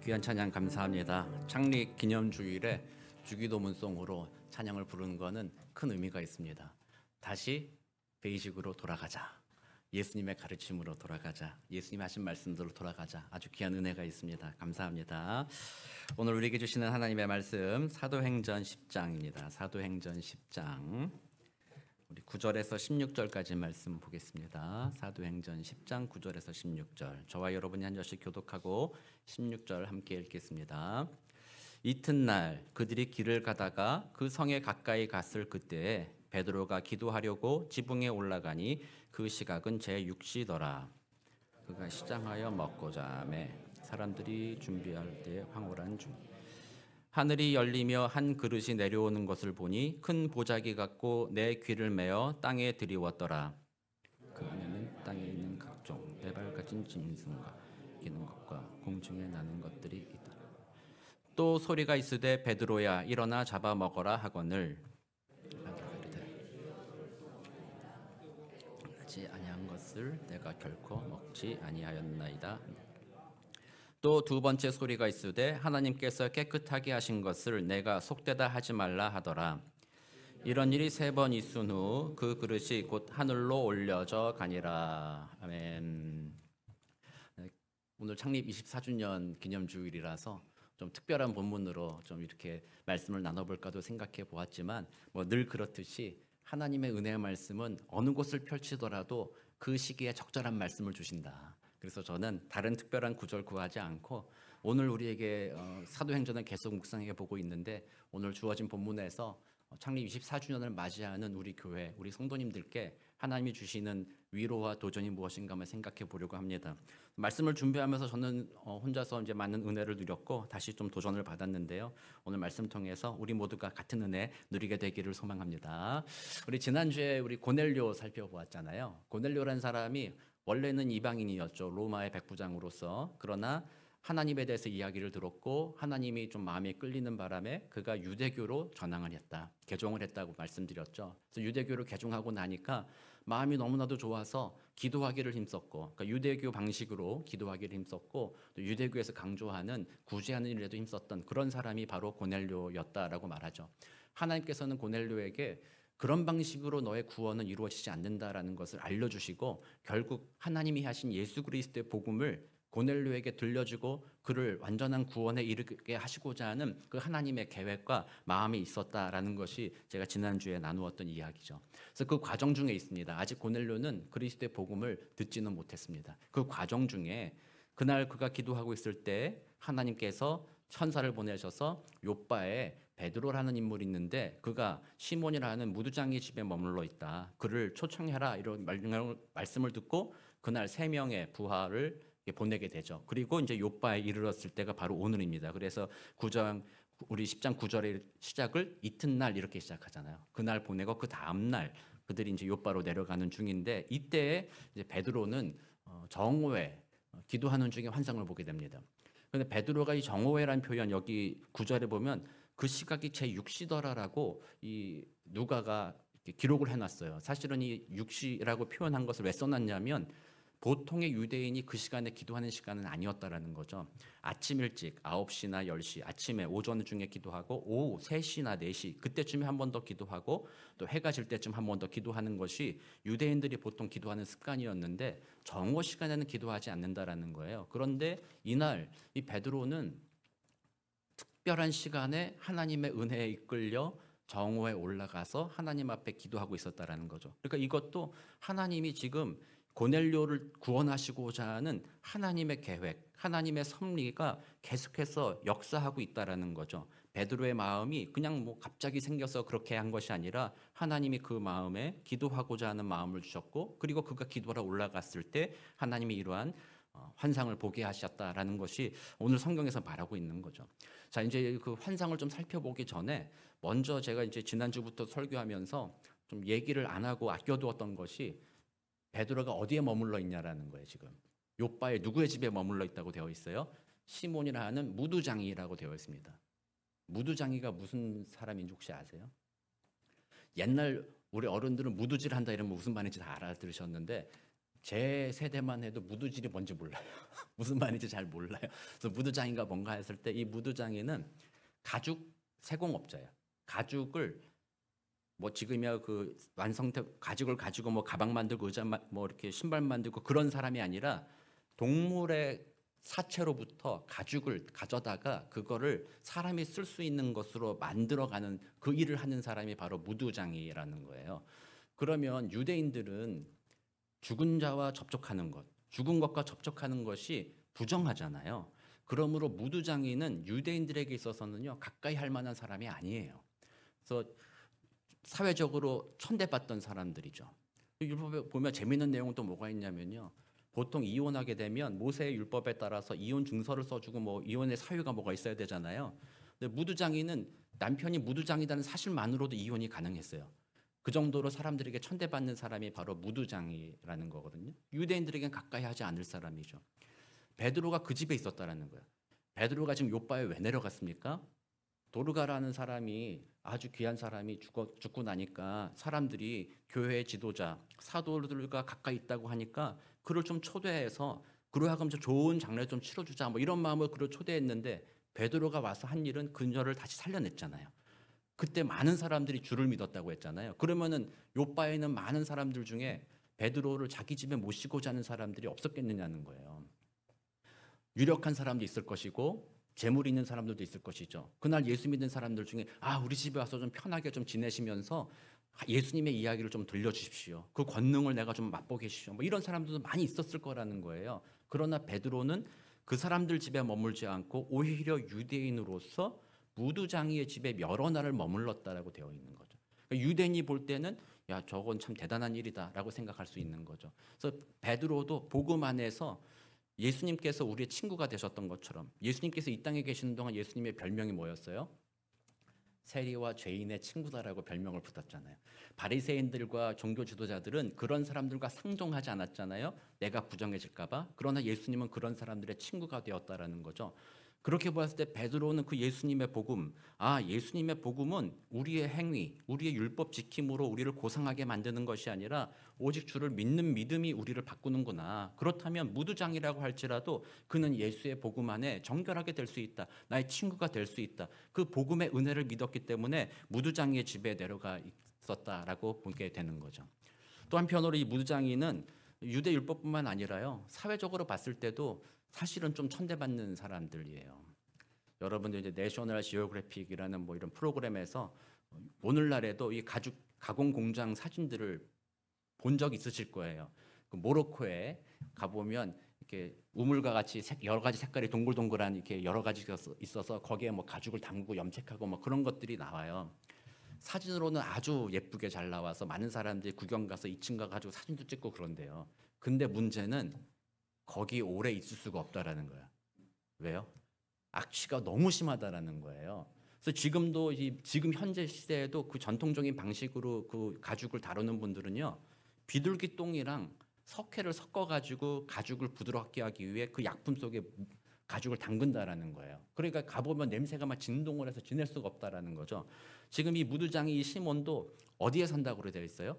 귀한 찬양 감사합니다. 창립 기념주일에 주기도문송으로 찬양을 부르는 것은 큰 의미가 있습니다. 다시 베이직으로 돌아가자. 예수님의 가르침으로 돌아가자. 예수님 하신 말씀대로 돌아가자. 아주 귀한 은혜가 있습니다. 감사합니다. 오늘 우리에게 주시는 하나님의 말씀 사도행전 10장입니다. 사도행전 10장 우리 9절에서 16절까지 말씀 보겠습니다. 사도행전 10장 9절에서 16절. 저와 여러분이 한 절씩 교독하고 16절 함께 읽겠습니다. 이튿날 그들이 길을 가다가 그 성에 가까이 갔을 그때에 베드로가 기도하려고 지붕에 올라가니 그 시각은 제6시더라. 그가 시장하여 먹고자 하매 사람들이 준비할 때 황홀한 중 하늘이 열리며 한 그릇이 내려오는 것을 보니 큰 보자기 같고 내 귀를 메어 땅에 들이웠더라. 그 안에는 땅에 있는 각종 네발 가진 짐승과 기는 것과 공중에 나는 것들이 있더라. 또 소리가 있으되 베드로야 일어나 잡아 먹어라 하거늘 하지 아니한 것을 내가 결코 먹지 아니하였나이다. 또 두 번째 소리가 있으되 하나님께서 깨끗하게 하신 것을 내가 속되다 하지 말라 하더라. 이런 일이 세 번 있은 후 그 그릇이 곧 하늘로 올려져 가니라. 아멘. 오늘 창립 24주년 기념주일이라서 좀 특별한 본문으로 좀 이렇게 말씀을 나눠볼까도 생각해 보았지만 늘 그렇듯이 하나님의 은혜의 말씀은 어느 곳을 펼치더라도 그 시기에 적절한 말씀을 주신다. 그래서 저는 다른 특별한 구절 구하지 않고 오늘 우리에게 사도행전을 계속 묵상해 보고 있는데 오늘 주어진 본문에서 창립 24주년을 맞이하는 우리 교회, 우리 성도님들께 하나님이 주시는 위로와 도전이 무엇인가 한번 생각해 보려고 합니다. 말씀을 준비하면서 저는 혼자서 이제 많은 은혜를 누렸고 다시 좀 도전을 받았는데요. 오늘 말씀 통해서 우리 모두가 같은 은혜 누리게 되기를 소망합니다. 우리 지난주에 우리 고넬료 살펴보았잖아요. 고넬료라는 사람이 원래는 이방인이었죠. 로마의 백부장으로서. 그러나 하나님에 대해서 이야기를 들었고 하나님이 좀 마음에 끌리는 바람에 그가 유대교로 전향을 했다. 개종을 했다고 말씀드렸죠. 그래서 유대교로 개종하고 나니까 마음이 너무나도 좋아서 기도하기를 힘썼고 그러니까 유대교 방식으로 기도하기를 힘썼고 또 유대교에서 강조하는 구제하는 일에도 힘썼던 그런 사람이 바로 고넬료였다라고 말하죠. 하나님께서는 고넬료에게 그런 방식으로 너의 구원은 이루어지지 않는다라는 것을 알려주시고 결국 하나님이 하신 예수 그리스도의 복음을 고넬료에게 들려주고 그를 완전한 구원에 이르게 하시고자 하는 그 하나님의 계획과 마음이 있었다라는 것이 제가 지난주에 나누었던 이야기죠. 그래서 그 과정 중에 있습니다. 아직 고넬료는 그리스도의 복음을 듣지는 못했습니다. 그 과정 중에 그날 그가 기도하고 있을 때 하나님께서 천사를 보내셔서 욥바에 베드로라는 인물이 있는데 그가 시몬이라는 무두장의 집에 머물러 있다. 그를 초청해라 이런 말씀을 듣고 그날 3명의 부하를 보내게 되죠. 그리고 이제 욥바에 이르렀을 때가 바로 오늘입니다. 그래서 우리 10장 9절의 시작을 이튿날 이렇게 시작하잖아요. 그날 보내고 그 다음 날 그들이 이제 욥바로 내려가는 중인데 이때 이제 베드로는 정오에 기도하는 중에 환상을 보게 됩니다. 그런데 베드로가 이 정오회라는 표현 여기 9절에 보면 그 시각이 제6시더라라고 이 누가가 기록을 해놨어요. 사실은 이 6시라고 표현한 것을 왜 써놨냐면 보통의 유대인이 그 시간에 기도하는 시간은 아니었다라는 거죠. 아침 일찍 9시나 10시 아침에 오전 중에 기도하고 오후 3시나 4시 그때쯤에 한 번 더 기도하고 또 해가 질 때쯤 한 번 더 기도하는 것이 유대인들이 보통 기도하는 습관이었는데 정오 시간에는 기도하지 않는다라는 거예요. 그런데 이날 이 베드로는 특별한 시간에 하나님의 은혜에 이끌려 정오에 올라가서 하나님 앞에 기도하고 있었다라는 거죠. 그러니까 이것도 하나님이 지금 고넬료를 구원하시고자 하는 하나님의 계획, 하나님의 섭리가 계속해서 역사하고 있다라는 거죠. 베드로의 마음이 그냥 갑자기 생겨서 그렇게 한 것이 아니라 하나님이 그 마음에 기도하고자 하는 마음을 주셨고 그리고 그가 기도하러 올라갔을 때 하나님이 이러한 환상을 보게 하셨다라는 것이 오늘 성경에서 말하고 있는 거죠. 자, 이제 그 환상을 좀 살펴보기 전에 먼저 제가 이제 지난주부터 설교하면서 좀 얘기를 안 하고 아껴두었던 것이 베드로가 어디에 머물러 있냐라는 거예요. 지금 욥바에 누구의 집에 머물러 있다고 되어 있어요? 시몬이라 하는 무두장이라고 되어 있습니다. 무두장이가 무슨 사람인지 혹시 아세요? 옛날 우리 어른들은 무두질 한다 이러면 무슨 말인지 다 알아들으셨는데 제 세대만 해도 무두질이 뭔지 몰라요. 무슨 말인지 잘 몰라요. 그래서 무두장이가 뭔가 했을 때 이 무두장이는 가죽 세공업자예요. 가죽을 뭐 지금이야 그 완성태 가죽을 가지고 뭐 가방 만들고 의자 뭐 이렇게 신발 만들고 그런 사람이 아니라 동물의 사체로부터 가죽을 가져다가 그거를 사람이 쓸 수 있는 것으로 만들어가는 그 일을 하는 사람이 바로 무두장이라는 거예요. 그러면 유대인들은 죽은 자와 접촉하는 것, 죽은 것과 접촉하는 것이 부정하잖아요. 그러므로 무두장이는 유대인들에게 있어서는요 가까이 할 만한 사람이 아니에요. 그래서 사회적으로 천대받던 사람들이죠. 율법에 보면 재미있는 내용은 또 뭐가 있냐면요. 보통 이혼하게 되면 모세의 율법에 따라서 이혼 증서를 써주고 뭐 이혼의 사유가 뭐가 있어야 되잖아요. 근데 무두장이는 남편이 무두장이라는 사실만으로도 이혼이 가능했어요. 그 정도로 사람들에게 천대받는 사람이 바로 무두장이라는 거거든요. 유대인들에겐 가까이 하지 않을 사람이죠. 베드로가 그 집에 있었다라는 거예요. 베드로가 지금 요바에 왜 내려갔습니까? 도르가라는 사람이 아주 귀한 사람이 죽고 나니까 사람들이 교회 지도자 사도들과 가까이 있다고 하니까 그를 좀 초대해서 그로 하여금 좋은 장례를 좀 치러주자 뭐 이런 마음으로 그를 초대했는데 베드로가 와서 한 일은 그녀를 다시 살려냈잖아요. 그때 많은 사람들이 주를 믿었다고 했잖아요. 그러면은 요바에는 많은 사람들 중에 베드로를 자기 집에 모시고자 하는 사람들이 없었겠느냐는 거예요. 유력한 사람도 있을 것이고 재물이 있는 사람들도 있을 것이죠. 그날 예수 믿는 사람들 중에 우리 집에 와서 좀 편하게 좀 지내시면서 예수님의 이야기를 좀 들려주십시오. 그 권능을 내가 좀 맛보게 해주십시오. 뭐 이런 사람들도 많이 있었을 거라는 거예요. 그러나 베드로는 그 사람들 집에 머물지 않고 오히려 유대인으로서 무두장이의 집에 여러 날을 머물렀다라고 되어 있는 거죠. 그러니까 유대인이 볼 때는 야 저건 참 대단한 일이다라고 생각할 수 있는 거죠. 그래서 베드로도 복음 안에서 예수님께서 우리의 친구가 되셨던 것처럼 예수님께서 이 땅에 계시는 동안 예수님의 별명이 뭐였어요? 세리와 죄인의 친구다라고 별명을 붙었잖아요. 바리새인들과 종교 지도자들은 그런 사람들과 상종하지 않았잖아요. 내가 부정해질까 봐. 그러나 예수님은 그런 사람들의 친구가 되었다라는 거죠. 그렇게 보았을 때 베드로는 그 예수님의 복음, 예수님의 복음은 우리의 행위, 우리의 율법 지킴으로 우리를 고상하게 만드는 것이 아니라 오직 주를 믿는 믿음이 우리를 바꾸는구나. 그렇다면 무두장이라고 할지라도 그는 예수의 복음 안에 정결하게 될 수 있다. 나의 친구가 될 수 있다. 그 복음의 은혜를 믿었기 때문에 무두장이의 집에 내려가 있었다라고 보게 되는 거죠. 또 한편으로 이 무두장이는 유대 율법뿐만 아니라요. 사회적으로 봤을 때도 사실은 좀 천대받는 사람들이에요. 여러분들 이제 내셔널 지오그래픽이라는 뭐 이런 프로그램에서 오늘날에도 이 가죽 가공 공장 사진들을 본 적 있으실 거예요. 그 모로코에 가보면 이렇게 우물과 같이 여러 가지 색깔이 동글동글한 이렇게 여러 가지가 있어서 거기에 뭐 가죽을 담그고 염색하고 뭐 그런 것들이 나와요. 사진으로는 아주 예쁘게 잘 나와서 많은 사람들이 구경 가서 2층 가가지고 사진도 찍고 그런데요. 근데 문제는 거기 오래 있을 수가 없다라는 거야. 왜요? 악취가 너무 심하다라는 거예요. 그래서 지금도 지금 현재 시대에도 그 전통적인 방식으로 그 가죽을 다루는 분들은요, 비둘기 똥이랑 석회를 섞어가지고 가죽을 부드럽게 하기 위해 그 약품 속에 가죽을 담근다라는 거예요. 그러니까 가보면 냄새가 막 진동을 해서 지낼 수가 없다라는 거죠. 지금 이 무두장이 이 시몬도 어디에 산다고 되어 있어요?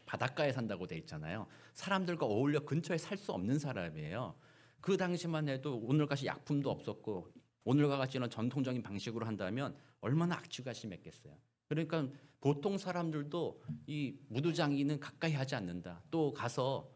바닷가에 산다고 돼 있잖아요. 사람들과 어울려 근처에 살 수 없는 사람이에요. 그 당시만 해도 오늘같이 약품도 없었고 오늘과 같이 이런 전통적인 방식으로 한다면 얼마나 악취가 심했겠어요. 그러니까 보통 사람들도 이 무두장이는 가까이 하지 않는다. 또 가서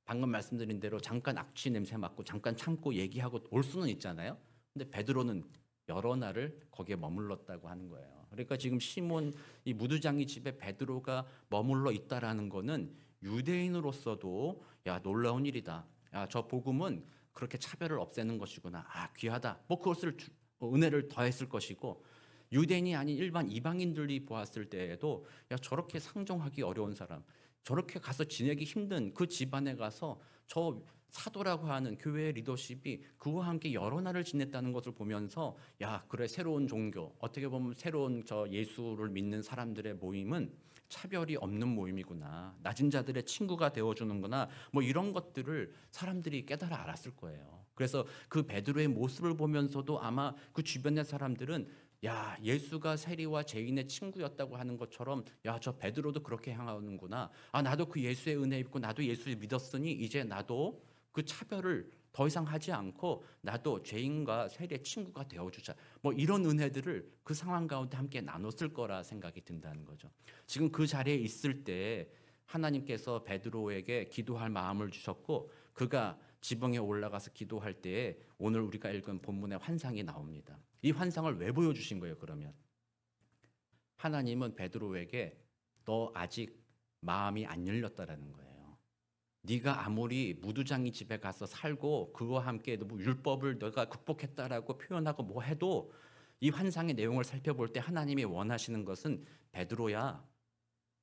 방금 말씀드린 대로 잠깐 악취 냄새 맡고 잠깐 참고 얘기하고 올 수는 있잖아요. 근데 베드로는 여러 날을 거기에 머물렀다고 하는 거예요. 그러니까 지금 시몬 이 무두장이 집에 베드로가 머물러 있다라는 거는 유대인으로서도 야 놀라운 일이다. 야 저 복음은 그렇게 차별을 없애는 것이구나. 귀하다. 뭐 그것을 은혜를 더했을 것이고 유대인이 아닌 일반 이방인들이 보았을 때에도 야 저렇게 상종하기 어려운 사람, 저렇게 가서 지내기 힘든 그 집안에 가서 저 사도라고 하는 교회의 리더십이 그와 함께 여러 날을 지냈다는 것을 보면서 야 그래 새로운 종교 어떻게 보면 새로운 저 예수를 믿는 사람들의 모임은 차별이 없는 모임이구나. 낮은 자들의 친구가 되어주는구나. 뭐 이런 것들을 사람들이 깨달아 알았을 거예요. 그래서 그 베드로의 모습을 보면서도 아마 그 주변의 사람들은 야, 예수가 세리와 죄인의 친구였다고 하는 것처럼 야, 저 베드로도 그렇게 향하는구나. 아, 나도 그 예수의 은혜 입고 나도 예수를 믿었으니 이제 나도 그 차별을 더 이상 하지 않고 나도 죄인과 세리의 친구가 되어주자. 뭐 이런 은혜들을 그 상황 가운데 함께 나눴을 거라 생각이 든다는 거죠. 지금 그 자리에 있을 때 하나님께서 베드로에게 기도할 마음을 주셨고 그가 지붕에 올라가서 기도할 때에 오늘 우리가 읽은 본문의 환상이 나옵니다. 이 환상을 왜 보여주신 거예요? 그러면 하나님은 베드로에게 너 아직 마음이 안 열렸다라는 거예요. 네가 아무리 무두장이 집에 가서 살고 그와 함께 율법을 너가 극복했다라고 표현하고 뭐 해도 이 환상의 내용을 살펴볼 때 하나님이 원하시는 것은 베드로야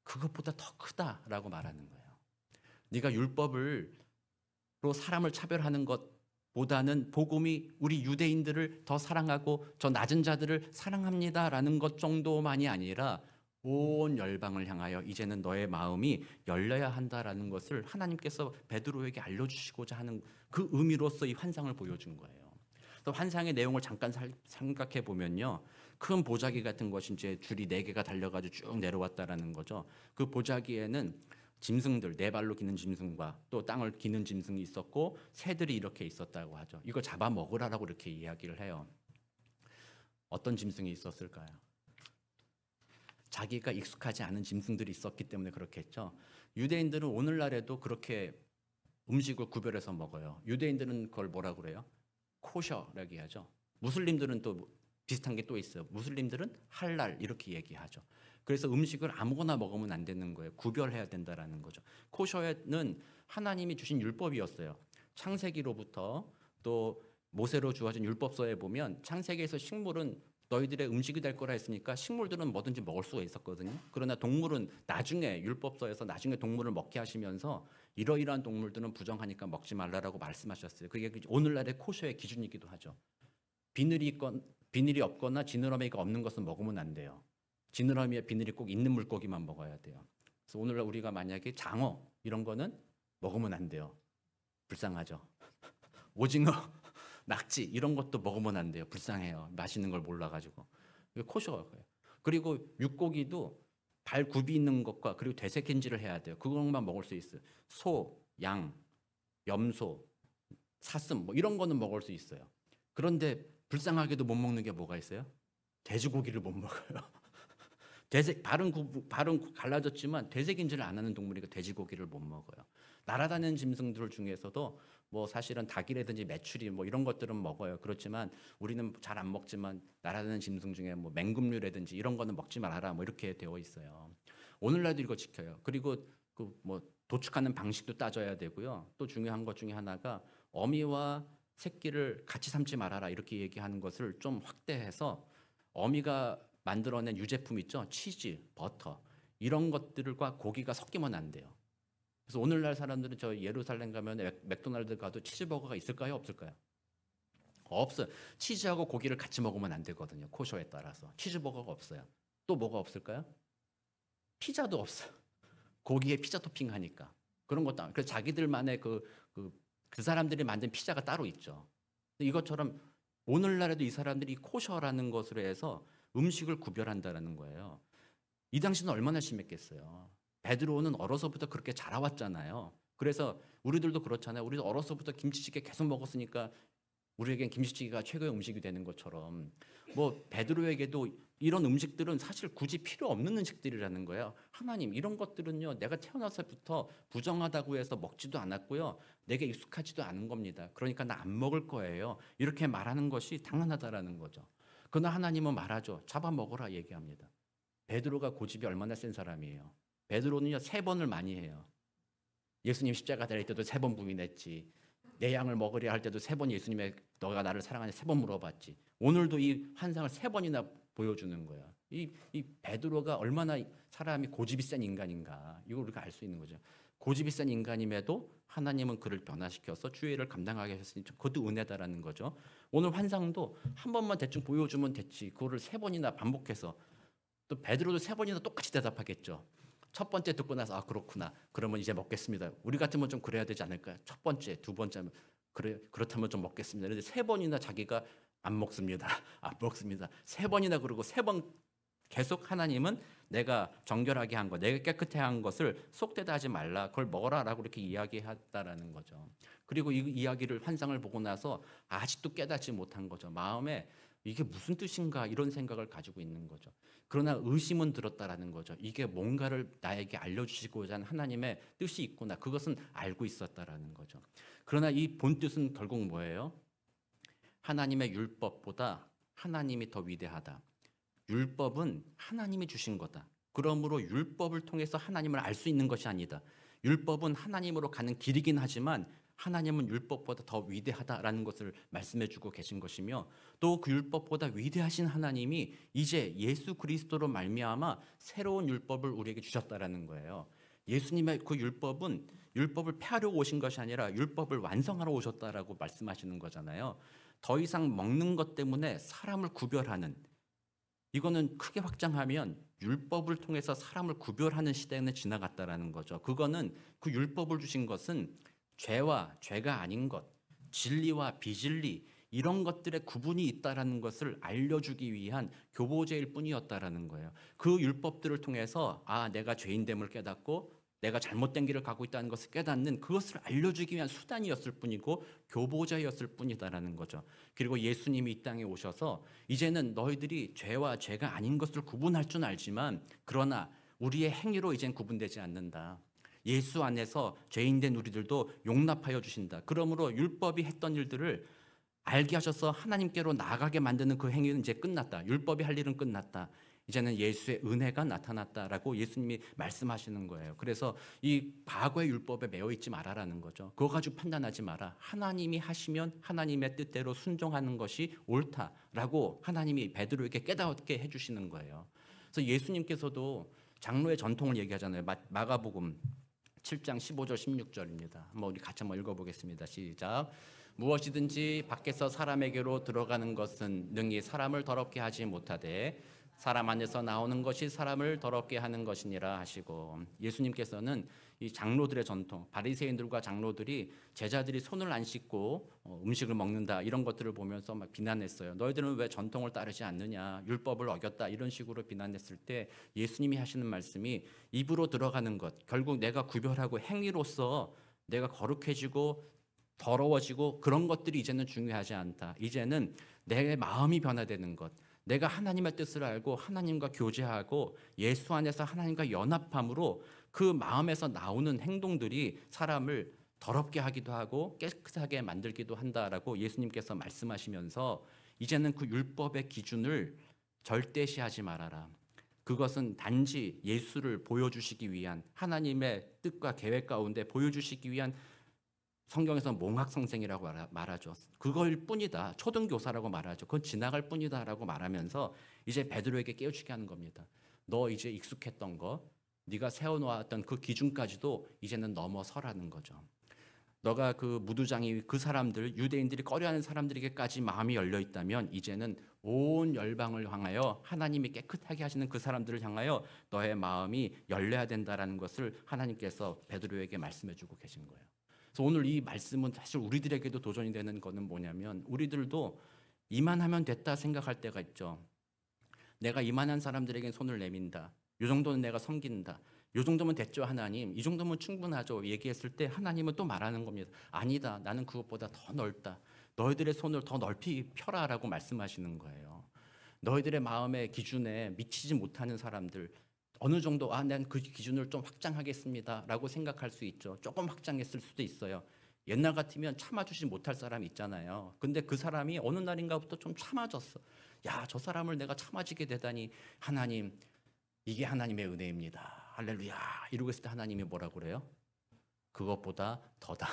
그것보다 더 크다라고 말하는 거예요. 네가 율법으로 사람을 차별하는 것보다는 복음이 우리 유대인들을 더 사랑하고 저 낮은 자들을 사랑합니다라는 것 정도만이 아니라 온 열방을 향하여 이제는 너의 마음이 열려야 한다라는 것을 하나님께서 베드로에게 알려주시고자 하는 그 의미로서 이 환상을 보여준 거예요. 또 환상의 내용을 잠깐 생각해 보면요, 큰 보자기 같은 것이 이제 줄이 4개가 달려가지고 쭉 내려왔다라는 거죠. 그 보자기에는 짐승들, 4발로 기는 짐승과 또 땅을 기는 짐승이 있었고 새들이 이렇게 있었다고 하죠. 이거 잡아 먹으라라고 이렇게 이야기를 해요. 어떤 짐승이 있었을까요? 자기가 익숙하지 않은 짐승들이 있었기 때문에 그렇겠죠. 유대인들은 오늘날에도 그렇게 음식을 구별해서 먹어요. 유대인들은 그걸 뭐라고 그래요? 코셔라고 하죠. 무슬림들은 또 비슷한 게 또 있어요. 무슬림들은 할랄 이렇게 얘기하죠. 그래서 음식을 아무거나 먹으면 안 되는 거예요. 구별해야 된다라는 거죠. 코셔는 하나님이 주신 율법이었어요. 창세기로부터 또 모세로 주어진 율법서에 보면 창세기에서 식물은 너희들의 음식이 될 거라 했으니까 식물들은 뭐든지 먹을 수가 있었거든요. 그러나 동물은 나중에 율법서에서 나중에 동물을 먹게 하시면서 이러이러한 동물들은 부정하니까 먹지 말라라고 말씀하셨어요. 그게 오늘날의 코셔의 기준이기도 하죠. 비늘이 없거나 지느러미가 없는 것은 먹으면 안 돼요. 지느러미에 비늘이 꼭 있는 물고기만 먹어야 돼요. 그래서 오늘날 우리가 만약에 장어 이런 거는 먹으면 안 돼요. 불쌍하죠. 오징어, 낙지 이런 것도 먹으면 안 돼요. 불쌍해요. 맛있는 걸 몰라가지고. 코셔예요. 그리고 육고기도 발 굽이 있는 것과 그리고 되새김질을 해야 돼요. 그것만 먹을 수 있어요. 소, 양, 염소, 사슴 뭐 이런 거는 먹을 수 있어요. 그런데 불쌍하게도 못 먹는 게 뭐가 있어요? 돼지고기를 못 먹어요. 발은 갈라졌지만 되새김질을 안 하는 동물이니까 돼지고기를 못 먹어요. 날아다니는 짐승들 중에서도 뭐 사실은 닭이라든지 메추리 뭐 이런 것들은 먹어요. 그렇지만 우리는 잘 안 먹지만 날아다니는 짐승 중에 뭐 맹금류라든지 이런 거는 먹지 말아라 뭐 이렇게 되어 있어요. 오늘날도 이거 지켜요. 그리고 그 뭐 도축하는 방식도 따져야 되고요. 또 중요한 것 중에 하나가 어미와 새끼를 같이 삶지 말아라 이렇게 얘기하는 것을 좀 확대해서 어미가 만들어낸 유제품 있죠. 치즈, 버터 이런 것들과 고기가 섞이면 안 돼요. 그래서 오늘날 사람들은 저 예루살렘 가면 맥도날드 가도 치즈버거가 있을까요? 없을까요? 없어요. 치즈하고 고기를 같이 먹으면 안 되거든요. 코셔에 따라서. 치즈버거가 없어요. 또 뭐가 없을까요? 피자도 없어요. 고기에 피자 토핑하니까. 그런 것도 안. 그래서 자기들만의 그 사람들이 만든 피자가 따로 있죠. 이것처럼 오늘날에도 이 사람들이 코셔라는 것으로 해서 음식을 구별한다라는 거예요. 이 당시는 얼마나 심했겠어요. 베드로는 어려서부터 그렇게 자라왔잖아요. 그래서 우리들도 그렇잖아요. 우리도 어려서부터 김치찌개 계속 먹었으니까 우리에겐 김치찌개가 최고의 음식이 되는 것처럼 뭐 베드로에게도 이런 음식들은 사실 굳이 필요 없는 음식들이라는 거예요. 하나님 이런 것들은요 내가 태어나서부터 부정하다고 해서 먹지도 않았고요. 내게 익숙하지도 않은 겁니다. 그러니까 나 안 먹을 거예요. 이렇게 말하는 것이 당연하다라는 거죠. 그러나 하나님은 말하죠. 잡아먹어라 얘기합니다. 베드로가 고집이 얼마나 센 사람이에요. 베드로는요 3번을 많이 해요. 예수님 십자가 달릴 때도 3번 부인했지. 내 양을 먹으려 할 때도 3번 예수님의 너가 나를 사랑하냐 3번 물어봤지. 오늘도 이 환상을 3번이나 보여주는 거야. 이 베드로가 얼마나 사람이 고집이 센 인간인가 이걸 우리가 알 수 있는 거죠. 고집이 센 인간임에도 하나님은 그를 변화시켜서 주의 일을 감당하게 하셨으니 그것도 은혜다라는 거죠. 오늘 환상도 한 번만 대충 보여주면 됐지. 그거를 3번이나 반복해서 또 베드로도 3번이나 똑같이 대답하겠죠. 첫 번째 듣고 나서 아 그렇구나. 그러면 이제 먹겠습니다. 우리 같으면 좀 그래야 되지 않을까요? 첫 번째, 두 번째 그래 그렇다면 좀 먹겠습니다. 그런데 3번이나 자기가 안 먹습니다. 안 먹습니다. 3번이나 그러고 3번 계속 하나님은 내가 정결하게 한 것, 내가 깨끗해 한 것을 속되다 하지 말라, 그걸 먹어라라고 이렇게 이야기했다라는 거죠. 그리고 이 이야기를 환상을 보고 나서 아직도 깨닫지 못한 거죠. 마음에 이게 무슨 뜻인가 이런 생각을 가지고 있는 거죠. 그러나 의심은 들었다라는 거죠. 이게 뭔가를 나에게 알려주시고자 하는 하나님의 뜻이 있구나. 그것은 알고 있었다라는 거죠. 그러나 이 본뜻은 결국 뭐예요? 하나님의 율법보다 하나님이 더 위대하다. 율법은 하나님이 주신 거다. 그러므로 율법을 통해서 하나님을 알 수 있는 것이 아니다. 율법은 하나님으로 가는 길이긴 하지만 하나님은 율법보다 더 위대하다라는 것을 말씀해 주고 계신 것이며, 또 그 율법보다 위대하신 하나님이 이제 예수 그리스도로 말미암아 새로운 율법을 우리에게 주셨다라는 거예요. 예수님의 그 율법은 율법을 폐하려고 오신 것이 아니라 율법을 완성하러 오셨다라고 말씀하시는 거잖아요. 더 이상 먹는 것 때문에 사람을 구별하는, 이거는 크게 확장하면 율법을 통해서 사람을 구별하는 시대는 지나갔다라는 거죠. 그거는 그 율법을 주신 것은 죄와 죄가 아닌 것, 진리와 비진리, 이런 것들의 구분이 있다라는 것을 알려주기 위한 교보제일 뿐이었다라는 거예요. 그 율법들을 통해서 내가 죄인됨을 깨닫고 내가 잘못된 길을 가고 있다는 것을 깨닫는, 그것을 알려주기 위한 수단이었을 뿐이고 교보자였을 뿐이다라는 거죠. 그리고 예수님이 이 땅에 오셔서 이제는 너희들이 죄와 죄가 아닌 것을 구분할 줄 알지만, 그러나 우리의 행위로 이젠 구분되지 않는다. 예수 안에서 죄인된 우리들도 용납하여 주신다. 그러므로 율법이 했던 일들을 알게 하셔서 하나님께로 나아가게 만드는 그 행위는 이제 끝났다. 율법이 할 일은 끝났다. 이제는 예수의 은혜가 나타났다라고 예수님이 말씀하시는 거예요. 그래서 이 과거의 율법에 매여 있지 말아라는 거죠. 그거 가지고 판단하지 마라. 하나님이 하시면 하나님의 뜻대로 순종하는 것이 옳다라고 하나님이 베드로에게 깨닫게 해주시는 거예요. 그래서 예수님께서도 장로의 전통을 얘기하잖아요. 마가복음 7장 15절 16절입니다. 한번 우리 같이 한번 읽어보겠습니다. 시작. 무엇이든지 밖에서 사람에게로 들어가는 것은 능히 사람을 더럽게 하지 못하되 사람 안에서 나오는 것이 사람을 더럽게 하는 것이니라 하시고, 예수님께서는 이 장로들의 전통, 바리새인들과 장로들이 제자들이 손을 안 씻고 음식을 먹는다, 이런 것들을 보면서 막 비난했어요. 너희들은 왜 전통을 따르지 않느냐, 율법을 어겼다, 이런 식으로 비난했을 때 예수님이 하시는 말씀이, 입으로 들어가는 것, 결국 내가 구별하고 행위로서 내가 거룩해지고 더러워지고 그런 것들이 이제는 중요하지 않다. 이제는 내 마음이 변화되는 것, 내가 하나님의 뜻을 알고 하나님과 교제하고 예수 안에서 하나님과 연합함으로 그 마음에서 나오는 행동들이 사람을 더럽게 하기도 하고 깨끗하게 만들기도 한다라고 예수님께서 말씀하시면서, 이제는 그 율법의 기준을 절대시하지 말아라. 그것은 단지 예수를 보여주시기 위한, 하나님의 뜻과 계획 가운데 보여주시기 위한, 성경에서 몽학성생이라고 말하죠. 그걸 뿐이다. 초등교사라고 말하죠. 그건 지나갈 뿐이다라고 말하면서 이제 베드로에게 깨우치게 하는 겁니다. 너 이제 익숙했던 거, 네가 세워놓았던 그 기준까지도 이제는 넘어서라는 거죠. 너가 그 무두장이, 그 사람들, 유대인들이 꺼려하는 사람들에게까지 마음이 열려 있다면 이제는 온 열방을 향하여, 하나님이 깨끗하게 하시는 그 사람들을 향하여 너의 마음이 열려야 된다라는 것을 하나님께서 베드로에게 말씀해주고 계신 거예요. 그래서 오늘 이 말씀은 사실 우리들에게도 도전이 되는 거는 뭐냐면, 우리들도 이만하면 됐다 생각할 때가 있죠. 내가 이만한 사람들에게 손을 내민다, 이 정도는 내가 섬긴다, 이 정도면 됐죠 하나님, 이 정도면 충분하죠 얘기했을 때 하나님은 또 말하는 겁니다. 아니다, 나는 그것보다 더 넓다. 너희들의 손을 더 넓이 펴라라고 말씀하시는 거예요. 너희들의 마음의 기준에 미치지 못하는 사람들, 어느 정도 난 그 기준을 좀 확장하겠습니다 라고 생각할 수 있죠. 조금 확장했을 수도 있어요. 옛날 같으면 참아주지 못할 사람이 있잖아요. 근데 그 사람이 어느 날인가부터 좀 참아졌어. 야, 저 사람을 내가 참아지게 되다니, 하나님, 이게 하나님의 은혜입니다, 할렐루야, 이러고 있을 때 하나님이 뭐라고 그래요? 그것보다 더다.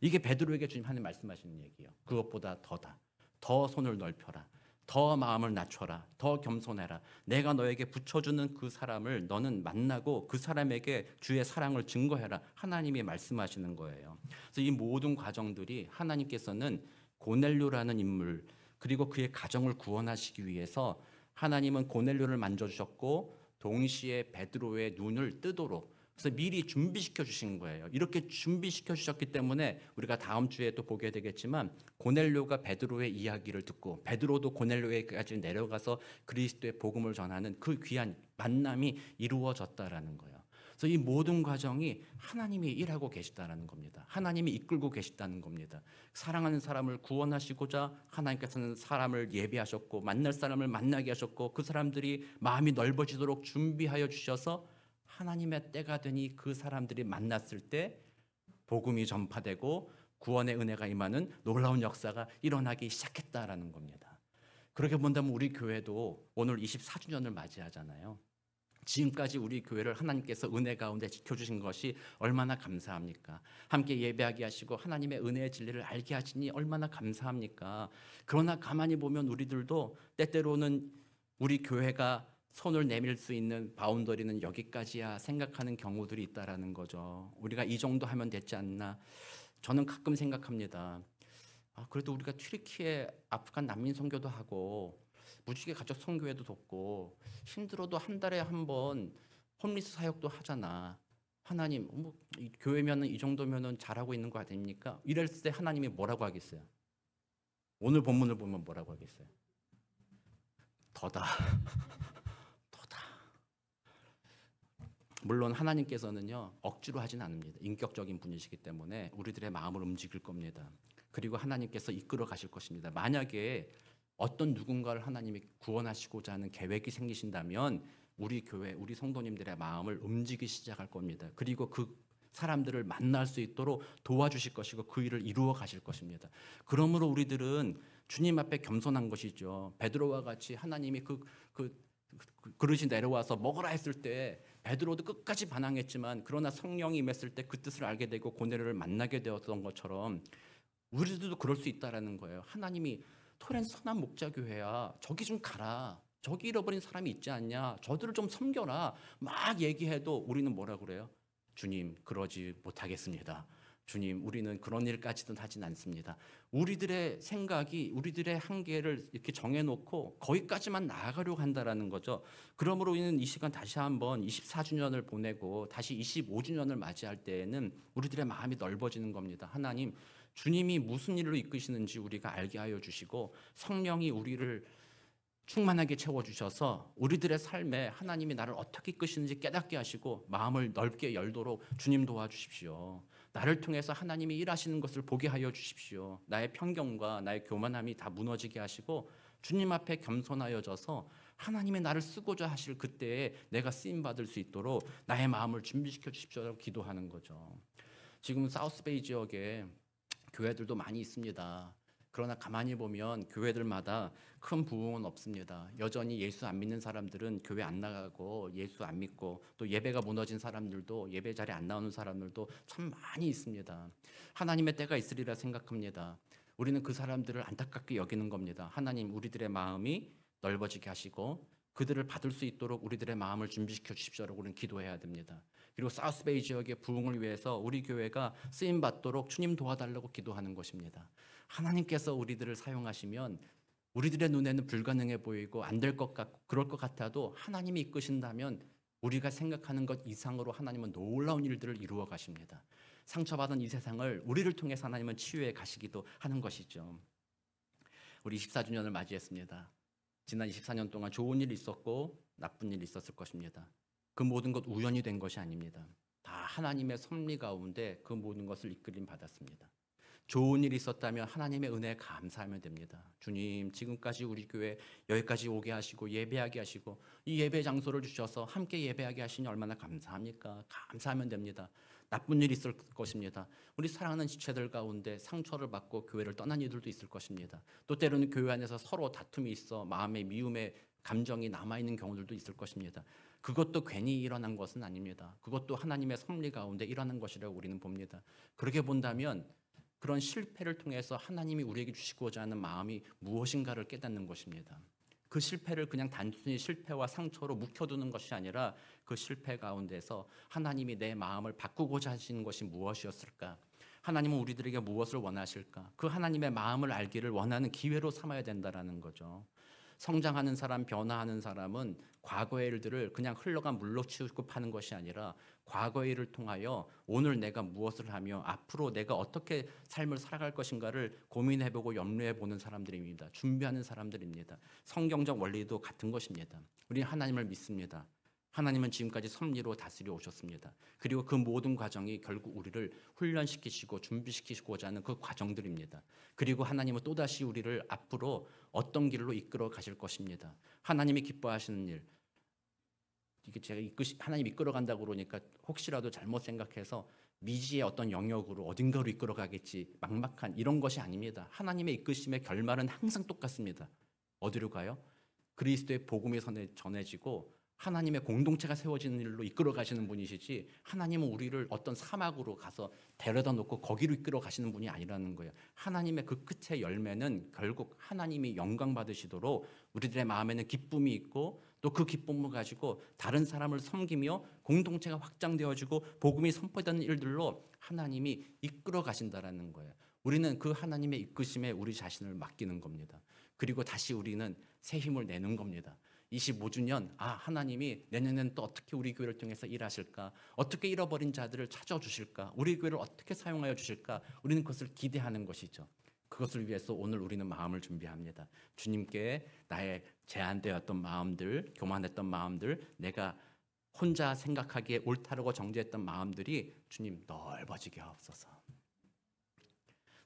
이게 베드로에게 주님 하나님 말씀하시는 얘기예요. 그것보다 더다. 더 손을 넓혀라, 더 마음을 낮춰라, 더 겸손해라. 내가 너에게 붙여주는 그 사람을 너는 만나고 그 사람에게 주의 사랑을 증거해라. 하나님이 말씀하시는 거예요. 그래서 이 모든 과정들이 하나님께서는 고넬료라는 인물, 그리고 그의 가정을 구원하시기 위해서 하나님은 고넬료를 만져주셨고 동시에 베드로의 눈을 뜨도록, 그래서 미리 준비시켜 주신 거예요. 이렇게 준비시켜 주셨기 때문에 우리가 다음 주에 또 보게 되겠지만 고넬료가 베드로의 이야기를 듣고 베드로도 고넬료에까지 내려가서 그리스도의 복음을 전하는 그 귀한 만남이 이루어졌다라는 거예요. 그래서 이 모든 과정이 하나님이 일하고 계시다는 겁니다. 하나님이 이끌고 계시다는 겁니다. 사랑하는 사람을 구원하시고자 하나님께서는 사람을 예비하셨고 만날 사람을 만나게 하셨고 그 사람들이 마음이 넓어지도록 준비하여 주셔서 하나님의 때가 되니 그 사람들이 만났을 때 복음이 전파되고 구원의 은혜가 임하는 놀라운 역사가 일어나기 시작했다라는 겁니다. 그렇게 본다면 우리 교회도 오늘 24주년을 맞이하잖아요. 지금까지 우리 교회를 하나님께서 은혜 가운데 지켜주신 것이 얼마나 감사합니까? 함께 예배하게 하시고 하나님의 은혜의 진리를 알게 하시니 얼마나 감사합니까? 그러나 가만히 보면 우리들도 때때로는 우리 교회가 손을 내밀 수 있는 바운더리는 여기까지야 생각하는 경우들이 있다라는 거죠. 우리가 이 정도 하면 됐지 않나? 저는 가끔 생각합니다. 그래도 우리가 튀르키예 아프간 난민 선교도 하고 무지개 가족 선교회도 돕고 힘들어도 한 달에 한 번 홈리스 사역도 하잖아. 하나님, 이 교회면은 이 정도면은 잘하고 있는 거 아닙니까? 이랬을 때 하나님이 뭐라고 하겠어요? 오늘 본문을 보면 뭐라고 하겠어요? 더다. 물론 하나님께서는요 억지로 하진 않습니다. 인격적인 분이시기 때문에 우리들의 마음을 움직일 겁니다. 그리고 하나님께서 이끌어 가실 것입니다. 만약에 어떤 누군가를 하나님이 구원하시고자 하는 계획이 생기신다면 우리 교회, 우리 성도님들의 마음을 움직이기 시작할 겁니다. 그리고 그 사람들을 만날 수 있도록 도와주실 것이고 그 일을 이루어 가실 것입니다. 그러므로 우리들은 주님 앞에 겸손한 것이죠. 베드로와 같이 하나님이 그릇이 내려와서 먹으라 했을 때 베드로도 끝까지 반항했지만 그러나 성령이 임했을 때 그 뜻을 알게 되고 고넬료를 만나게 되었던 것처럼 우리들도 그럴 수 있다라는 거예요. 하나님이 토렌스 선한 목자교회야, 저기 좀 가라, 저기 잃어버린 사람이 있지 않냐, 저들을 좀 섬겨라 막 얘기해도 우리는 뭐라 그래요? 주님, 그러지 못하겠습니다. 주님, 우리는 그런 일까지는 하진 않습니다. 우리들의 생각이 우리들의 한계를 이렇게 정해놓고 거기까지만 나아가려고 한다라는 거죠. 그러므로 우리는 이 시간 다시 한번 24주년을 보내고 다시 25주년을 맞이할 때에는 우리들의 마음이 넓어지는 겁니다. 하나님, 주님이 무슨 일로 이끄시는지 우리가 알게 하여 주시고 성령이 우리를 충만하게 채워주셔서 우리들의 삶에 하나님이 나를 어떻게 이끄시는지 깨닫게 하시고 마음을 넓게 열도록 주님 도와주십시오. 나를 통해서 하나님이 일하시는 것을 보게 하여 주십시오. 나의 편견과 나의 교만함이 다 무너지게 하시고 주님 앞에 겸손하여져서 하나님이 나를 쓰고자 하실 그때에 내가 쓰임받을 수 있도록 나의 마음을 준비시켜 주십시오라고 기도하는 거죠. 지금 사우스베이 지역에 교회들도 많이 있습니다. 그러나 가만히 보면 교회들마다 큰 부흥은 없습니다. 여전히 예수 안 믿는 사람들은 교회 안 나가고 예수 안 믿고 또 예배가 무너진 사람들도 예배 자리에 안 나오는 사람들도 참 많이 있습니다. 하나님의 때가 있으리라 생각합니다. 우리는 그 사람들을 안타깝게 여기는 겁니다. 하나님, 우리들의 마음이 넓어지게 하시고 그들을 받을 수 있도록 우리들의 마음을 준비시켜 주십시오라고 우리는 기도해야 됩니다. 그리고 사우스베이 지역의 부흥을 위해서 우리 교회가 쓰임 받도록 주님 도와달라고 기도하는 것입니다. 하나님께서 우리들을 사용하시면 우리들의 눈에는 불가능해 보이고 안 될 것 같고 그럴 것 같아도 하나님이 이끄신다면 우리가 생각하는 것 이상으로 하나님은 놀라운 일들을 이루어 가십니다. 상처받은 이 세상을 우리를 통해서 하나님은 치유해 가시기도 하는 것이죠. 우리 24주년을 맞이했습니다. 지난 24년 동안 좋은 일이 있었고 나쁜 일이 있었을 것입니다. 그 모든 것 우연이 된 것이 아닙니다. 다 하나님의 섭리 가운데 그 모든 것을 이끌림 받았습니다. 좋은 일이 있었다면 하나님의 은혜에 감사하면 됩니다. 주님, 지금까지 우리 교회 여기까지 오게 하시고 예배하게 하시고 이 예배 장소를 주셔서 함께 예배하게 하시니 얼마나 감사합니까? 감사하면 됩니다. 나쁜 일이 있을 것입니다. 우리 사랑하는 지체들 가운데 상처를 받고 교회를 떠난 이들도 있을 것입니다. 또 때로는 교회 안에서 서로 다툼이 있어 마음의 미움의 감정이 남아있는 경우들도 있을 것입니다. 그것도 괜히 일어난 것은 아닙니다. 그것도 하나님의 섭리 가운데 일어난 것이라고 우리는 봅니다. 그렇게 본다면 그런 실패를 통해서 하나님이 우리에게 주시고자 하는 마음이 무엇인가를 깨닫는 것입니다. 그 실패를 그냥 단순히 실패와 상처로 묵혀두는 것이 아니라 그 실패 가운데서 하나님이 내 마음을 바꾸고자 하시는 것이 무엇이었을까? 하나님은 우리들에게 무엇을 원하실까? 그 하나님의 마음을 알기를 원하는 기회로 삼아야 된다는 거죠. 성장하는 사람, 변화하는 사람은 과거의 일들을 그냥 흘러간 물로 취급하는 것이 아니라 과거의 일을 통하여 오늘 내가 무엇을 하며 앞으로 내가 어떻게 삶을 살아갈 것인가를 고민해보고 염려해보는 사람들입니다. 준비하는 사람들입니다. 성경적 원리도 같은 것입니다. 우리는 하나님을 믿습니다. 하나님은 지금까지 섭리로 다스려 오셨습니다. 그리고 그 모든 과정이 결국 우리를 훈련시키시고 준비시키시고자 하는 그 과정들입니다. 그리고 하나님은 또다시 우리를 앞으로 어떤 길로 이끌어 가실 것입니다. 하나님이 기뻐하시는 일, 이게 제가 하나님 이끌어 간다고 그러니까 혹시라도 잘못 생각해서 미지의 어떤 영역으로 어딘가로 이끌어 가겠지 막막한 이런 것이 아닙니다. 하나님의 이끄심의 결말은 항상 똑같습니다. 어디로 가요? 그리스도의 복음이 전해지고 하나님의 공동체가 세워지는 일로 이끌어 가시는 분이시지, 하나님은 우리를 어떤 사막으로 가서 데려다 놓고 거기로 이끌어 가시는 분이 아니라는 거예요. 하나님의 그 끝의 열매는 결국 하나님이 영광 받으시도록 우리들의 마음에는 기쁨이 있고 또 그 기쁨을 가지고 다른 사람을 섬기며 공동체가 확장되어지고 복음이 선포되는 일들로 하나님이 이끌어 가신다라는 거예요. 우리는 그 하나님의 이끄심에 우리 자신을 맡기는 겁니다. 그리고 다시 우리는 새 힘을 내는 겁니다. 25주년, 하나님이 내년에는 또 어떻게 우리 교회를 통해서 일하실까? 어떻게 잃어버린 자들을 찾아주실까? 우리 교회를 어떻게 사용하여 주실까? 우리는 그것을 기대하는 것이죠. 그것을 위해서 오늘 우리는 마음을 준비합니다. 주님께 나의 제한되었던 마음들, 교만했던 마음들, 내가 혼자 생각하기에 옳다라고 정죄했던 마음들이 주님 넓어지게 하옵소서.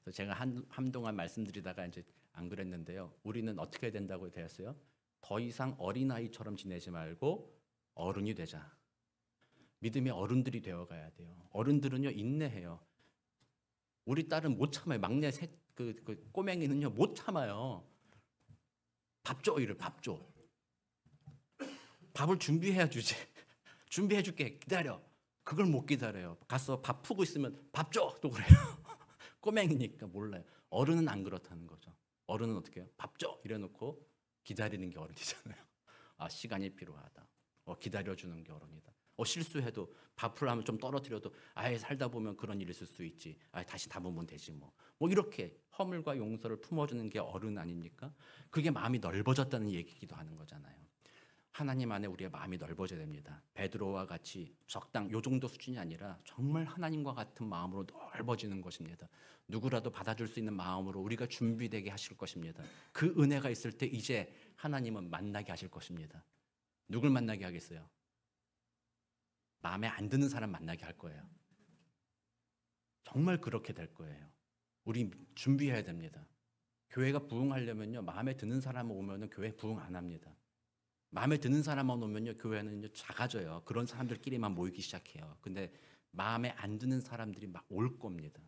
그래서 제가 한동안 말씀드리다가 이제 안 그랬는데요. 우리는 어떻게 된다고 되었어요? 더 이상 어린아이처럼 지내지 말고 어른이 되자. 믿음의 어른들이 되어가야 돼요. 어른들은요 인내해요. 우리 딸은 못 참아요. 막내 그 꼬맹이는요 못 참아요. 밥 줘, 이를 밥 줘. 밥을 준비해야 주지. 준비해 줄게. 기다려. 그걸 못 기다려요. 가서 밥 푸고 있으면 밥 줘! 또 그래요. 꼬맹이니까 몰라요. 어른은 안 그렇다는 거죠. 어른은 어떻게 해요? 밥 줘! 이래놓고 기다리는 게 어른이잖아요. 시간이 필요하다. 기다려주는 게 어른이다. 실수해도 밥을 하면 좀 떨어뜨려도 살다 보면 그런 일이 있을 수 있지. 다시 담으면 되지 뭐 이렇게 허물과 용서를 품어주는 게 어른 아닙니까? 그게 마음이 넓어졌다는 얘기기도 하는 거잖아요. 하나님 안에 우리의 마음이 넓어져야 됩니다. 베드로와 같이 적당 요 정도 수준이 아니라 정말 하나님과 같은 마음으로 넓어지는 것입니다. 누구라도 받아줄 수 있는 마음으로 우리가 준비되게 하실 것입니다. 그 은혜가 있을 때 이제 하나님은 만나게 하실 것입니다. 누굴 만나게 하겠어요? 마음에 안 드는 사람 만나게 할 거예요. 정말 그렇게 될 거예요. 우리 준비해야 됩니다. 교회가 부흥하려면요, 마음에 드는 사람 오면은 교회 부흥 안 합니다. 마음에 드는 사람만 오면요, 교회는 작아져요. 그런 사람들끼리만 모이기 시작해요. 근데 마음에 안 드는 사람들이 막 올 겁니다.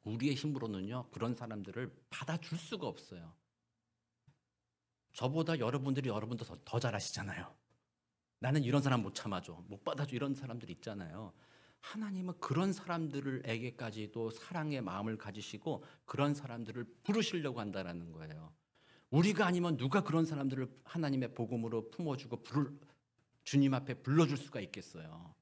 우리의 힘으로는요, 그런 사람들을 받아줄 수가 없어요. 저보다 여러분들이 여러분도 더 잘하시잖아요. 나는 이런 사람 못 참아줘, 못 받아줘, 이런 사람들 있잖아요. 하나님은 그런 사람들에게까지도 사랑의 마음을 가지시고 그런 사람들을 부르시려고 한다는 거예요. 우리가 아니면 누가 그런 사람들을 하나님의 복음으로 품어주고 주님 앞에 불러줄 수가 있겠어요.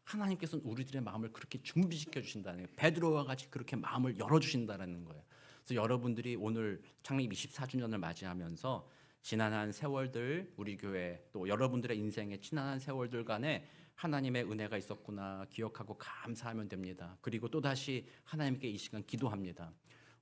하나님께서는 우리들의 마음을 그렇게 준비시켜 주신다는 거예요. 베드로와 같이 그렇게 마음을 열어주신다는 거예요. 그래서 여러분들이 오늘 창립 24주년을 맞이하면서 지난한 세월들, 우리 교회 또 여러분들의 인생의 지난한 세월들 간에 하나님의 은혜가 있었구나 기억하고 감사하면 됩니다. 그리고 또다시 하나님께 이 시간 기도합니다.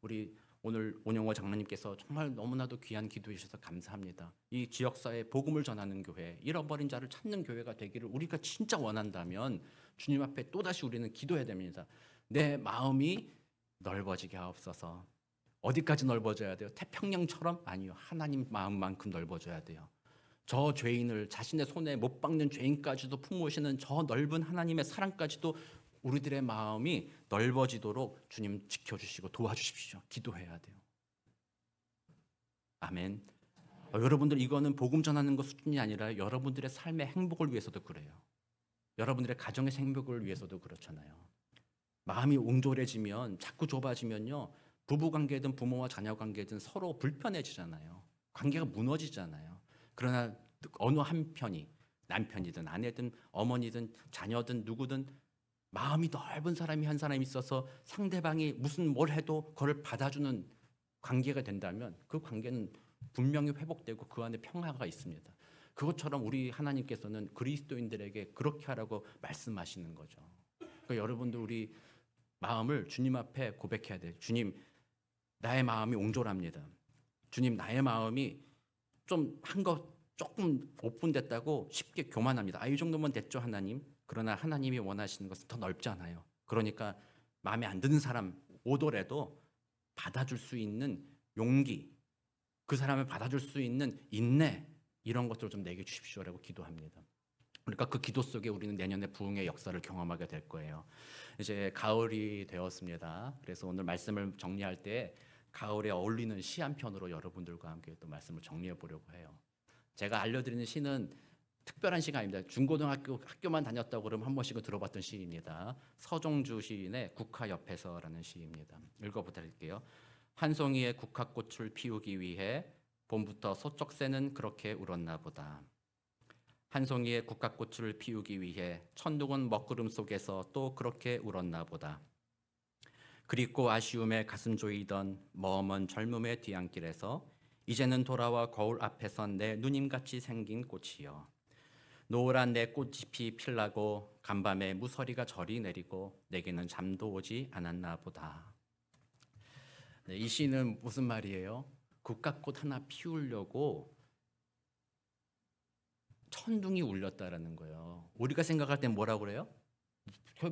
우리 오늘 온영호 장로님께서 정말 너무나도 귀한 기도해 주셔서 감사합니다. 이 지역사회에 복음을 전하는 교회, 잃어버린 자를 찾는 교회가 되기를 우리가 진짜 원한다면 주님 앞에 또다시 우리는 기도해야 됩니다. 내 마음이 넓어지게 하옵소서. 어디까지 넓어져야 돼요? 태평양처럼? 아니요. 하나님 마음만큼 넓어져야 돼요. 저 죄인을 자신의 손에 못 박는 죄인까지도 품으시는 저 넓은 하나님의 사랑까지도 우리들의 마음이 넓어지도록 주님 지켜주시고 도와주십시오. 기도해야 돼요. 아멘. 여러분들 이거는 복음 전하는 것 수준이 아니라 여러분들의 삶의 행복을 위해서도 그래요. 여러분들의 가정의 행복을 위해서도 그렇잖아요. 마음이 옹졸해지면 자꾸 좁아지면요. 부부관계든 부모와 자녀관계든 서로 불편해지잖아요. 관계가 무너지잖아요. 그러나 어느 한편이 남편이든 아내든 어머니든 자녀든 누구든 마음이 넓은 사람이 한 사람이 있어서 상대방이 무슨 뭘 해도 그걸 받아주는 관계가 된다면 그 관계는 분명히 회복되고 그 안에 평화가 있습니다. 그것처럼 우리 하나님께서는 그리스도인들에게 그렇게 하라고 말씀하시는 거죠. 그러니까 여러분들 우리 마음을 주님 앞에 고백해야 돼요. 주님, 나의 마음이 옹졸합니다. 주님, 나의 마음이 좀 한 거 조금 오픈됐다고 쉽게 교만합니다. 이 정도면 됐죠, 하나님. 그러나 하나님이 원하시는 것은 더 넓잖아요. 그러니까 마음에 안 드는 사람 오더라도 받아줄 수 있는 용기, 그 사람을 받아줄 수 있는 인내, 이런 것들을 좀 내게 주십시오라고 기도합니다. 그러니까 그 기도 속에 우리는 내년에 부흥의 역사를 경험하게 될 거예요. 이제 가을이 되었습니다. 그래서 오늘 말씀을 정리할 때 가을에 어울리는 시 한 편으로 여러분들과 함께 또 말씀을 정리해 보려고 해요. 제가 알려드리는 시는 특별한 시가 아닙니다. 중고등학교 학교만 다녔다고 그러면 한 번씩은 들어봤던 시입니다. 서정주 시인의 국화 옆에서라는 시입니다. 읽어드릴게요. 한 송이의 국화꽃을 피우기 위해 봄부터 소쩍새는 그렇게 울었나 보다. 한 송이의 국화꽃을 피우기 위해 천둥은 먹구름 속에서 또 그렇게 울었나 보다. 그립고 아쉬움에 가슴 조이던 머먼 젊음의 뒤안길에서 이제는 돌아와 거울 앞에 선 내 누님같이 생긴 꽃이여. 노란 내 꽃잎이 필라고 간밤에 무서리가 저리 내리고 내게는 잠도 오지 않았나 보다. 네, 이 시는 무슨 말이에요? 국화꽃 하나 피우려고 천둥이 울렸다라는 거예요. 우리가 생각할 땐 뭐라고 그래요?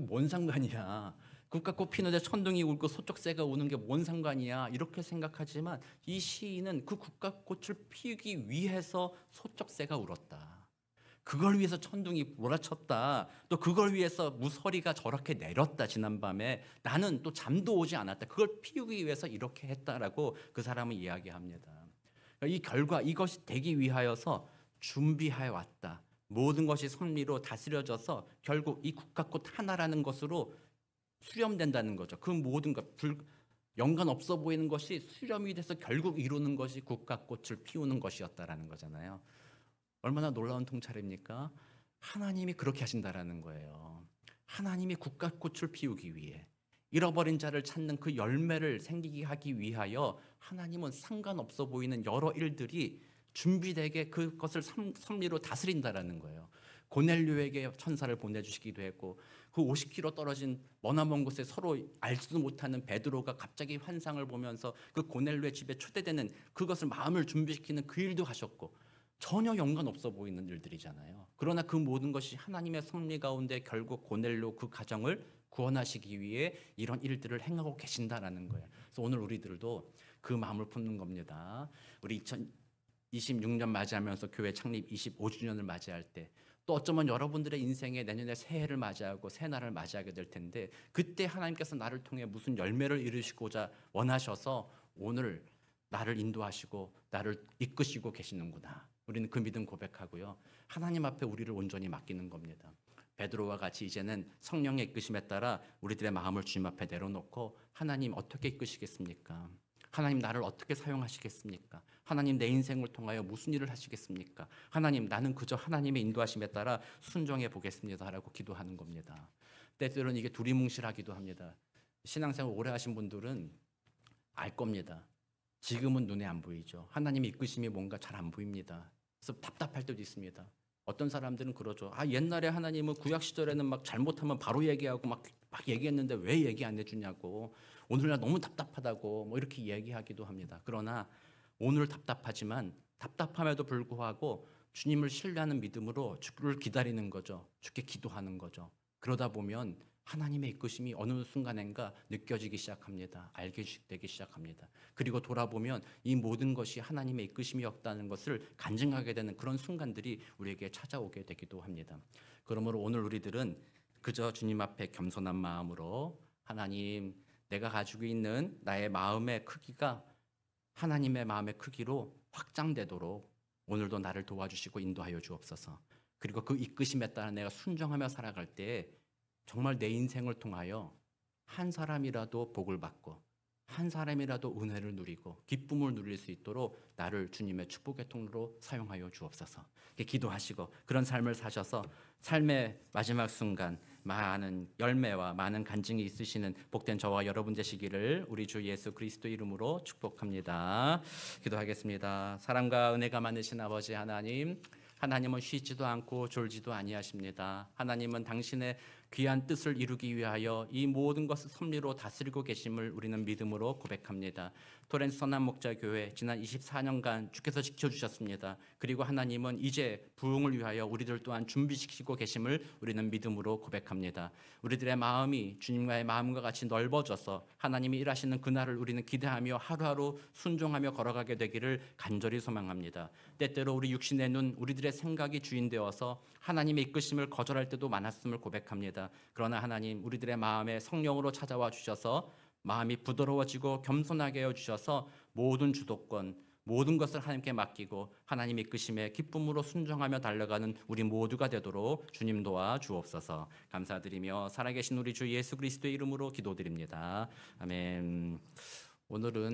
뭔 상관이야. 국화꽃 피는데 천둥이 울고 소쩍새가 우는 게 뭔 상관이야. 이렇게 생각하지만 이 시인은 그 국화꽃을 피우기 위해서 소쩍새가 울었다. 그걸 위해서 천둥이 몰아쳤다. 또 그걸 위해서 무서리가 저렇게 내렸다. 지난밤에 나는 또 잠도 오지 않았다. 그걸 피우기 위해서 이렇게 했다라고 그 사람은 이야기합니다. 이 결과, 이것이 되기 위하여서 준비해 왔다. 모든 것이 섭리로 다스려져서 결국 이 국화꽃 하나라는 것으로 수렴된다는 거죠. 그 모든 것, 연관 없어 보이는 것이 수렴이 돼서 결국 이루는 것이 국화꽃을 피우는 것이었다라는 거잖아요. 얼마나 놀라운 통찰입니까? 하나님이 그렇게 하신다라는 거예요. 하나님이 국화꽃을 피우기 위해, 잃어버린 자를 찾는 그 열매를 생기게 하기 위하여 하나님은 상관없어 보이는 여러 일들이 준비되게 그것을 섭리로 다스린다라는 거예요. 고넬료에게 천사를 보내주시기도 했고, 그 50km 떨어진 머나먼 곳에 서로 알지도 못하는 베드로가 갑자기 환상을 보면서 그 고넬료의 집에 초대되는 그것을 마음을 준비시키는 그 일도 하셨고, 전혀 연관 없어 보이는 일들이잖아요. 그러나 그 모든 것이 하나님의 섭리 가운데 결국 고넬료 그 가정을 구원하시기 위해 이런 일들을 행하고 계신다라는 거예요. 그래서 오늘 우리들도 그 마음을 품는 겁니다. 우리 2026년 맞이하면서 교회 창립 25주년을 맞이할 때, 또 어쩌면 여러분들의 인생에 내년에 새해를 맞이하고 새날을 맞이하게 될 텐데, 그때 하나님께서 나를 통해 무슨 열매를 이루시고자 원하셔서 오늘 나를 인도하시고 나를 이끄시고 계시는구나. 우리는 그 믿음 고백하고요, 하나님 앞에 우리를 온전히 맡기는 겁니다. 베드로와 같이 이제는 성령의 이끄심에 따라 우리들의 마음을 주님 앞에 내려놓고, 하나님 어떻게 이끄시겠습니까? 하나님 나를 어떻게 사용하시겠습니까? 하나님 내 인생을 통하여 무슨 일을 하시겠습니까? 하나님 나는 그저 하나님의 인도하심에 따라 순종해 보겠습니다 라고 기도하는 겁니다. 때때로는 이게 두리뭉실하기도 합니다. 신앙생활 오래 하신 분들은 알 겁니다. 지금은 눈에 안 보이죠. 하나님의 이끄심이 뭔가 잘 안 보입니다. 그래서 답답할 때도 있습니다. 어떤 사람들은 그러죠. 옛날에 하나님은 구약 시절에는 막 잘못하면 바로 얘기하고 막 얘기했는데 왜 얘기 안 해주냐고, 오늘날 너무 답답하다고 뭐 이렇게 얘기하기도 합니다. 그러나 오늘 답답하지만 답답함에도 불구하고 주님을 신뢰하는 믿음으로 주를 기다리는 거죠. 주께 기도하는 거죠. 그러다 보면 하나님의 이끄심이 어느 순간인가 느껴지기 시작합니다. 알게 되기 시작합니다. 그리고 돌아보면 이 모든 것이 하나님의 이끄심이었다는 것을 간증하게 되는 그런 순간들이 우리에게 찾아오게 되기도 합니다. 그러므로 오늘 우리들은 그저 주님 앞에 겸손한 마음으로, 하나님, 내가 가지고 있는 나의 마음의 크기가 하나님의 마음의 크기로 확장되도록 오늘도 나를 도와주시고 인도하여 주옵소서. 그리고 그 이끄심에 따라 내가 순종하며 살아갈 때 정말 내 인생을 통하여 한 사람이라도 복을 받고 한 사람이라도 은혜를 누리고 기쁨을 누릴 수 있도록 나를 주님의 축복의 통로로 사용하여 주옵소서. 이렇게 기도하시고 그런 삶을 사셔서 삶의 마지막 순간 많은 열매와 많은 간증이 있으시는 복된 저와 여러분 되시기를 우리 주 예수 그리스도 이름으로 축복합니다. 기도하겠습니다. 사랑과 은혜가 많으신 아버지 하나님, 하나님은 쉬지도 않고 졸지도 아니하십니다. 하나님은 당신의 귀한 뜻을 이루기 위하여 이 모든 것을 섭리로 다스리고 계심을 우리는 믿음으로 고백합니다. 토렌스 선한 목자 교회 지난 24년간 주께서 지켜주셨습니다. 그리고 하나님은 이제 부흥을 위하여 우리들 또한 준비시키고 계심을 우리는 믿음으로 고백합니다. 우리들의 마음이 주님과의 마음과 같이 넓어져서 하나님이 일하시는 그날을 우리는 기대하며 하루하루 순종하며 걸어가게 되기를 간절히 소망합니다. 때때로 우리 육신의 눈, 우리들의 생각이 주인 되어서 하나님의 이끄심을 거절할 때도 많았음을 고백합니다. 그러나 하나님, 우리들의 마음에 성령으로 찾아와 주셔서 마음이 부드러워지고 겸손하게 하여 주셔서 모든 주도권, 모든 것을 하나님께 맡기고 하나님 이끄심에 기쁨으로 순종하며 달려가는 우리 모두가 되도록 주님 도와 주옵소서. 감사드리며 살아계신 우리 주 예수 그리스도의 이름으로 기도드립니다. 아멘. 오늘은